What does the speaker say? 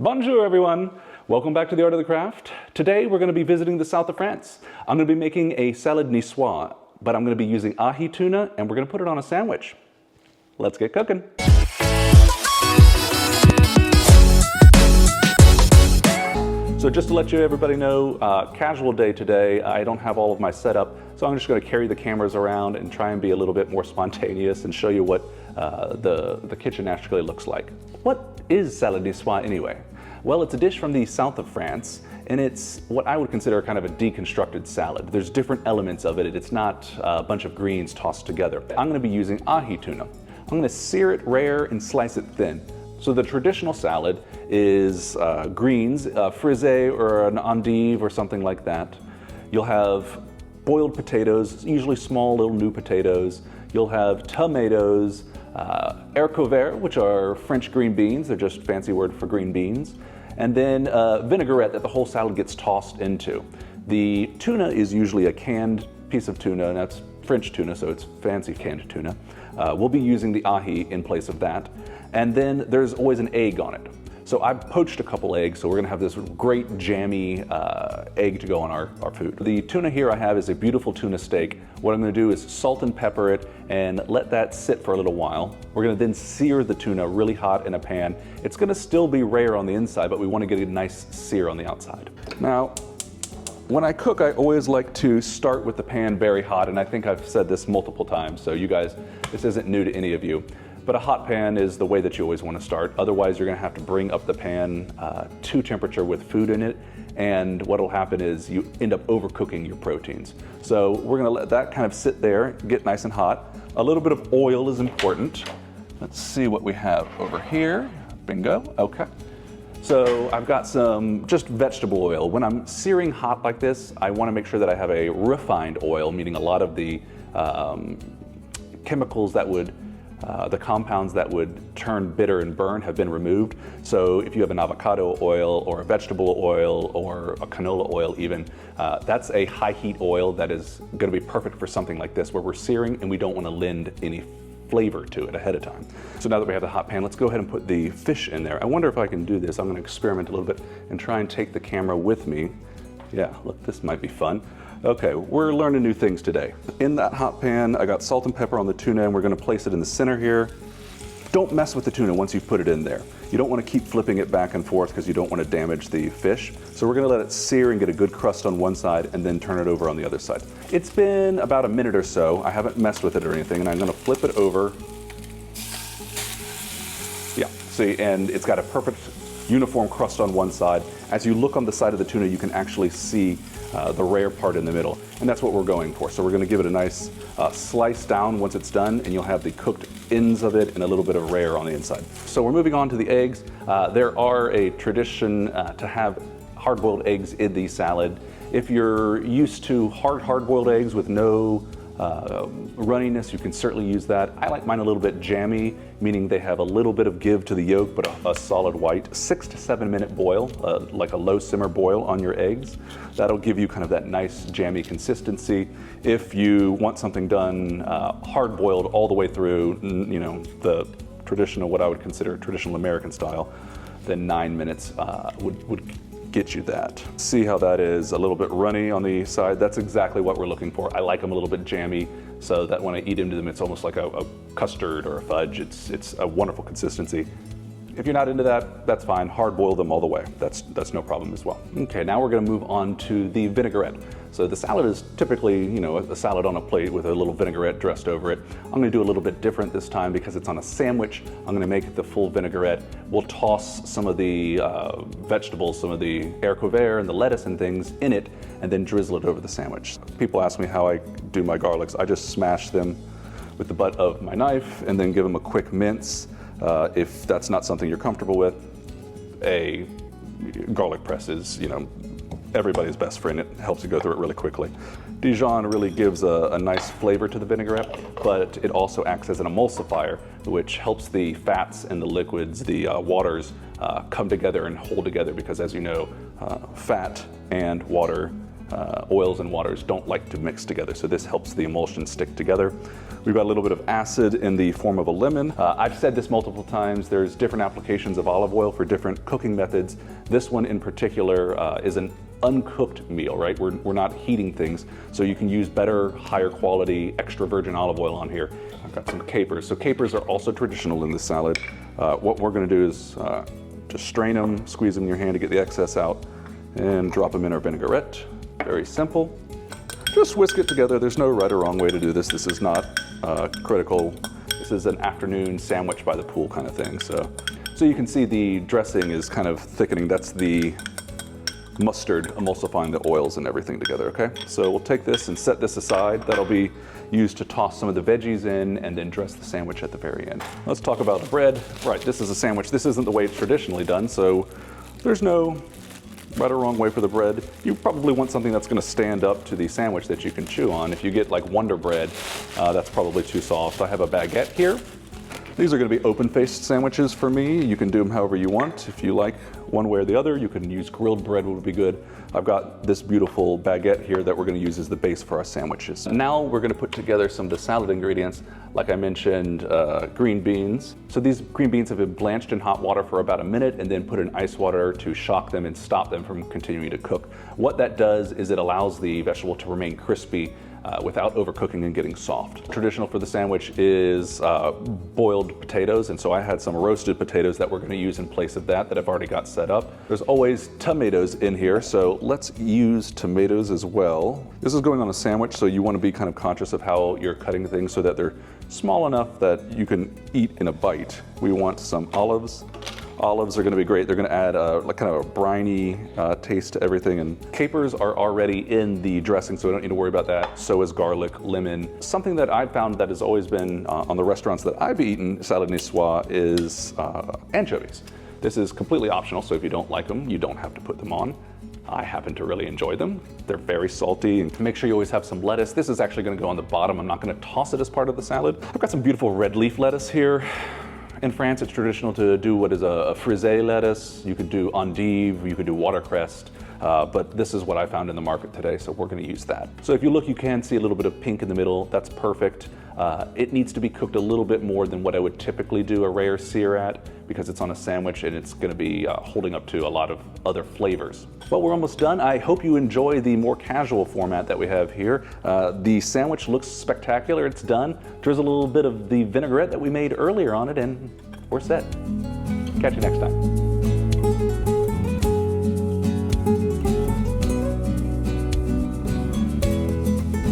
Bonjour everyone! Welcome back to the Art of the Craft. Today we're going to be visiting the south of France. I'm going to be making a salad niçoise, but I'm going to be using ahi tuna and we're going to put it on a sandwich. Let's get cooking. So just to let everybody know, casual day today. I don't have all of my setup, so I'm just going to carry the cameras around and try and be a little bit more spontaneous and show you what the kitchen actually looks like. What is salad niçoise anyway? Well, it's a dish from the south of France, and it's what I would consider kind of a deconstructed salad. There's different elements of it. It's not a bunch of greens tossed together. I'm going to be using ahi tuna. I'm going to sear it rare and slice it thin. So the traditional salad is greens, frisée or an endive or something like that. You'll have boiled potatoes, usually small little new potatoes. You'll have tomatoes, Haricot vert, which are French green beans. They're just a fancy word for green beans. And then vinaigrette that the whole salad gets tossed into. The tuna is usually a canned piece of tuna, and that's French tuna, so it's fancy canned tuna. We'll be using the ahi in place of that. And then there's always an egg on it. So I poached a couple eggs, so we're gonna have this great jammy egg to go on our food. The tuna here I have is a beautiful tuna steak. What I'm gonna do is salt and pepper it and let that sit for a little while. We're gonna then sear the tuna really hot in a pan. It's gonna still be rare on the inside, but we wanna get a nice sear on the outside. Now, when I cook, I always like to start with the pan very hot, and I think I've said this multiple times, so you guys, this isn't new to any of you. But a hot pan is the way that you always want to start. Otherwise, you're going to have to bring up the pan to temperature with food in it. And what will happen is you end up overcooking your proteins. So we're going to let that kind of sit there, get nice and hot. A little bit of oil is important. Let's see what we have over here. Bingo. Okay. So I've got some just vegetable oil. When I'm searing hot like this, I want to make sure that I have a refined oil, meaning a lot of the chemicals that would the compounds that would turn bitter and burn have been removed. So if you have an avocado oil or a vegetable oil or a canola oil even, that's a high heat oil that is going to be perfect for something like this where we're searing and we don't want to lend any flavor to it ahead of time. So now that we have the hot pan, let's go ahead and put the fish in there. I wonder if I can do this. I'm going to experiment a little bit and try and take the camera with me. Yeah, look, this might be fun. Okay, we're learning new things today. In that hot pan, I got salt and pepper on the tuna, and we're gonna place it in the center here. Don't mess with the tuna once you've put it in there. You don't wanna keep flipping it back and forth because you don't wanna damage the fish. So we're gonna let it sear and get a good crust on one side and then turn it over on the other side. It's been about a minute or so. I haven't messed with it or anything, and I'm gonna flip it over. Yeah, see, and it's got a perfect uniform crust on one side. As you look on the side of the tuna, you can actually see the rare part in the middle, and that's what we're going for. So we're going to give it a nice slice down once it's done, and you'll have the cooked ends of it and a little bit of rare on the inside. So we're moving on to the eggs. There are a tradition to have hard-boiled eggs in the salad. If you're used to hard-boiled eggs with no runniness, you can certainly use that. I like mine a little bit jammy, meaning they have a little bit of give to the yolk, but a solid white. 6 to 7 minute boil, like a low simmer boil on your eggs. That'll give you kind of that nice jammy consistency. If you want something done hard boiled all the way through, you know, the traditional, what I would consider traditional American style, then 9 minutes would get you that. See how that is a little bit runny on the side? That's exactly what we're looking for. I like them a little bit jammy so that when I eat into them, it's almost like a custard or a fudge. It's a wonderful consistency. If you're not into that, that's fine. Hard boil them all the way. That's no problem as well. Okay, now we're gonna move on to the vinaigrette. So the salad is typically, you know, a salad on a plate with a little vinaigrette dressed over it. I'm gonna do a little bit different this time because it's on a sandwich. I'm gonna make it the full vinaigrette. We'll toss some of the vegetables, some of the haricot vert and the lettuce and things in it, and then drizzle it over the sandwich. People ask me how I do my garlics. I just smash them with the butt of my knife and then give them a quick mince. If that's not something you're comfortable with, a garlic press is, you know, everybody's best friend. It helps you go through it really quickly. Dijon really gives a nice flavor to the vinaigrette, but it also acts as an emulsifier, which helps the fats and the liquids, the waters, come together and hold together because, as you know, fat and water oils and waters don't like to mix together, so this helps the emulsion stick together. We've got a little bit of acid in the form of a lemon. I've said this multiple times, there's different applications of olive oil for different cooking methods. This one in particular is an uncooked meal, right? We're not heating things, so you can use better, higher quality, extra virgin olive oil on here. I've got some capers. So capers are also traditional in this salad. What we're gonna do is just strain them, squeeze them in your hand to get the excess out, and drop them in our vinaigrette. Very simple. Just whisk it together. There's no right or wrong way to do this. This is not critical. This is an afternoon sandwich by the pool kind of thing. So you can see the dressing is kind of thickening. That's the mustard emulsifying the oils and everything together, okay? So we'll take this and set this aside. That'll be used to toss some of the veggies in and then dress the sandwich at the very end. Let's talk about the bread. Right, this is a sandwich. This isn't the way it's traditionally done, so there's no right or wrong way for the bread. You probably want something that's gonna stand up to the sandwich that you can chew on. If you get like Wonder Bread, that's probably too soft. I have a baguette here. These are gonna be open-faced sandwiches for me. You can do them however you want. If you like one way or the other, you can use grilled bread, would be good. I've got this beautiful baguette here that we're gonna use as the base for our sandwiches. Now we're gonna put together some of the salad ingredients. Like I mentioned, green beans. So these green beans have been blanched in hot water for about a minute and then put in ice water to shock them and stop them from continuing to cook. What that does is it allows the vegetable to remain crispy without overcooking and getting soft. Traditional for the sandwich is boiled potatoes, and so I had some roasted potatoes that we're going to use in place of that I've already got set up. There's always tomatoes in here, so let's use tomatoes as well. This is going on a sandwich, so you want to be kind of conscious of how you're cutting things so that they're small enough that you can eat in a bite. We want some olives. Olives are going to be great. They're going to add like kind of a briny taste to everything. And capers are already in the dressing, so we don't need to worry about that. So is garlic, lemon. Something that I've found that has always been on the restaurants that I've eaten salad niçoise is anchovies. This is completely optional, so if you don't like them, you don't have to put them on. I happen to really enjoy them. They're very salty, and make sure you always have some lettuce. This is actually going to go on the bottom. I'm not going to toss it as part of the salad. I've got some beautiful red leaf lettuce here. In France, it's traditional to do what is a frisée lettuce. You could do endive, you could do watercress, but this is what I found in the market today, so we're gonna use that. So if you look, you can see a little bit of pink in the middle. That's perfect. It needs to be cooked a little bit more than what I would typically do a rare sear at, because it's on a sandwich and it's gonna be holding up to a lot of other flavors. Well, we're almost done. I hope you enjoy the more casual format that we have here. The sandwich looks spectacular, it's done. Drizzle a little bit of the vinaigrette that we made earlier on it and we're set. Catch you next time.